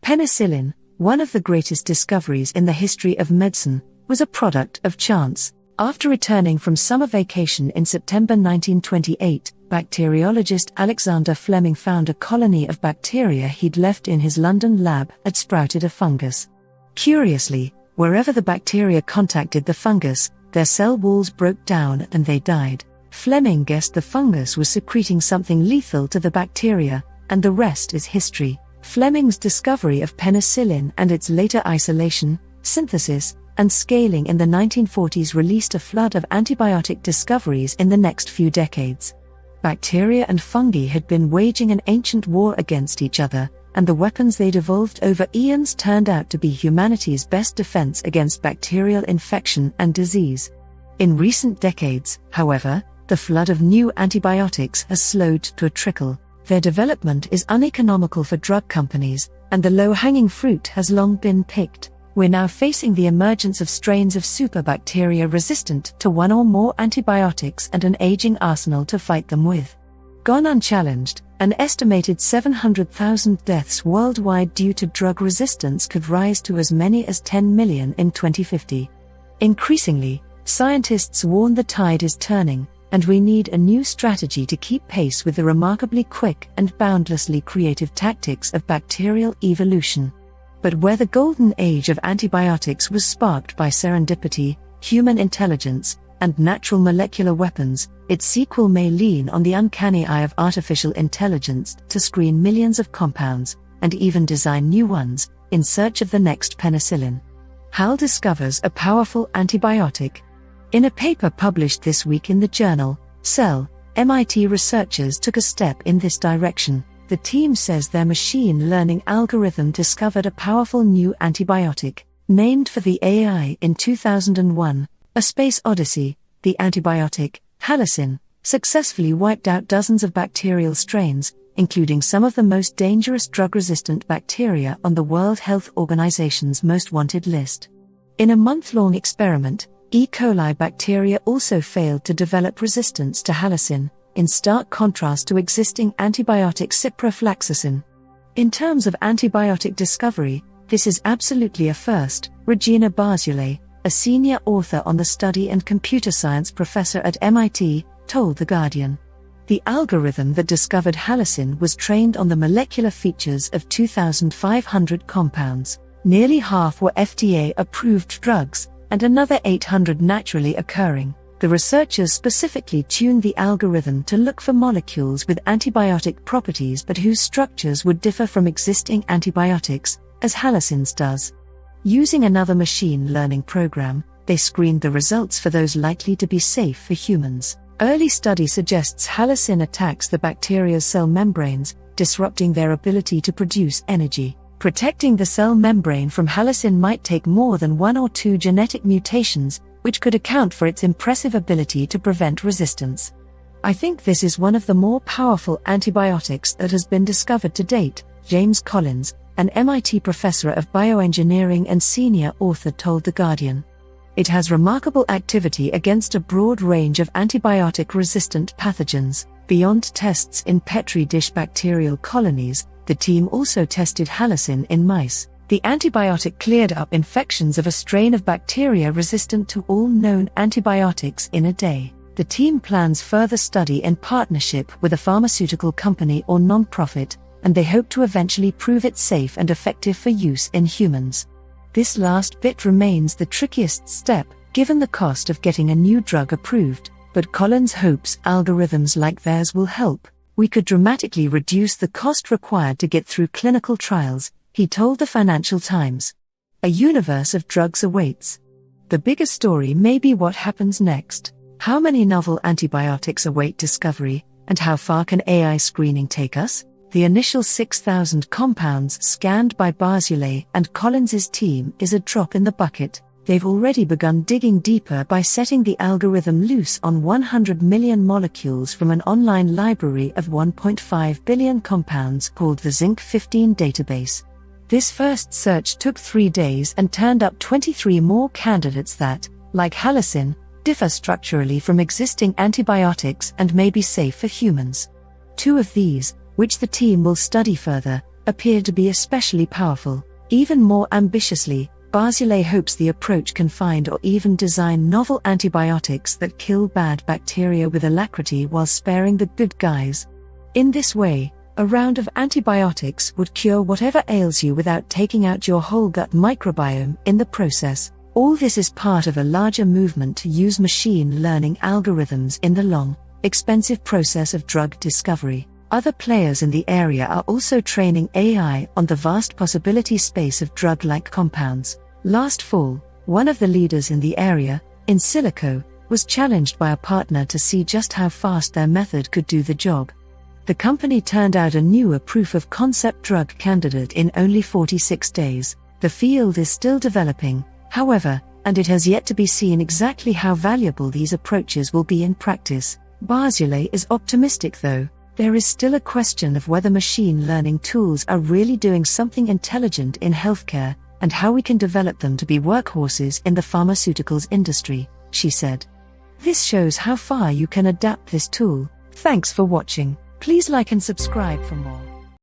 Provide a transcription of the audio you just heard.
Penicillin, one of the greatest discoveries in the history of medicine, was a product of chance. After returning from summer vacation in September 1928, bacteriologist Alexander Fleming found a colony of bacteria he'd left in his London lab had sprouted a fungus. Curiously, wherever the bacteria contacted the fungus, their cell walls broke down and they died. Fleming guessed the fungus was secreting something lethal to the bacteria, and the rest is history. Fleming's discovery of penicillin and its later isolation, synthesis, and scaling in the 1940s released a flood of antibiotic discoveries in the next few decades. Bacteria and fungi had been waging an ancient war against each other, and the weapons they'd evolved over eons turned out to be humanity's best defense against bacterial infection and disease. In recent decades, however, the flood of new antibiotics has slowed to a trickle. Their development is uneconomical for drug companies, and the low-hanging fruit has long been picked. We're now facing the emergence of strains of superbacteria resistant to one or more antibiotics and an aging arsenal to fight them with. Gone unchallenged, an estimated 700,000 deaths worldwide due to drug resistance could rise to as many as 10 million in 2050. Increasingly, scientists warn the tide is turning, and we need a new strategy to keep pace with the remarkably quick and boundlessly creative tactics of bacterial evolution. But where the golden age of antibiotics was sparked by serendipity, human intelligence, and natural molecular weapons, its sequel may lean on the uncanny eye of artificial intelligence to screen millions of compounds, and even design new ones, in search of the next penicillin. Hal discovers a powerful antibiotic. In a paper published this week in the journal Cell, MIT researchers took a step in this direction. The team says their machine learning algorithm discovered a powerful new antibiotic. Named for the AI in 2001, A Space Odyssey, the antibiotic, halicin, successfully wiped out dozens of bacterial strains, including some of the most dangerous drug-resistant bacteria on the World Health Organization's most wanted list. In a month-long experiment, E. coli bacteria also failed to develop resistance to halicin, in stark contrast to existing antibiotic ciprofloxacin. In terms of antibiotic discovery, this is absolutely a first, Regina Barzilay, a senior author on the study and computer science professor at MIT, told The Guardian. The algorithm that discovered halicin was trained on the molecular features of 2,500 compounds. Nearly half were FDA-approved drugs, and another 800 naturally occurring. The researchers specifically tuned the algorithm to look for molecules with antibiotic properties but whose structures would differ from existing antibiotics, as halicin's does. Using another machine learning program, they screened the results for those likely to be safe for humans. Early study suggests halicin attacks the bacteria's cell membranes, disrupting their ability to produce energy. Protecting the cell membrane from halicin might take more than 1 or 2 genetic mutations, which could account for its impressive ability to prevent resistance. I think this is one of the more powerful antibiotics that has been discovered to date, James Collins, an MIT professor of bioengineering and senior author told The Guardian. It has remarkable activity against a broad range of antibiotic-resistant pathogens. Beyond tests in Petri dish bacterial colonies, the team also tested halicin in mice. The antibiotic cleared up infections of a strain of bacteria resistant to all known antibiotics in a day. The team plans further study in partnership with a pharmaceutical company or non-profit, and they hope to eventually prove it safe and effective for use in humans. This last bit remains the trickiest step, given the cost of getting a new drug approved, but Collins hopes algorithms like theirs will help. We could dramatically reduce the cost required to get through clinical trials, he told the Financial Times. A universe of drugs awaits. The bigger story may be what happens next. How many novel antibiotics await discovery, and how far can AI screening take us? The initial 6,000 compounds scanned by Barzilay and Collins's team is a drop in the bucket. They've already begun digging deeper by setting the algorithm loose on 100 million molecules from an online library of 1.5 billion compounds called the Zinc-15 database. This first search took 3 days and turned up 23 more candidates that, like halicin, differ structurally from existing antibiotics and may be safe for humans. 2 of these, which the team will study further, appear to be especially powerful. Even more ambitiously, Barzilay hopes the approach can find or even design novel antibiotics that kill bad bacteria with alacrity while sparing the good guys. In this way, a round of antibiotics would cure whatever ails you without taking out your whole gut microbiome in the process. All this is part of a larger movement to use machine learning algorithms in the long, expensive process of drug discovery. Other players in the area are also training AI on the vast possibility space of drug-like compounds. Last fall, one of the leaders in the area, In Silico, was challenged by a partner to see just how fast their method could do the job. The company turned out a newer proof-of-concept drug candidate in only 46 days. The field is still developing, however, and it has yet to be seen exactly how valuable these approaches will be in practice. Barzilay is optimistic though. There is still a question of whether machine learning tools are really doing something intelligent in healthcare, and how we can develop them to be workhorses in the pharmaceuticals industry, she said. This shows how far you can adapt this tool. Thanks for watching. Please like and subscribe for more.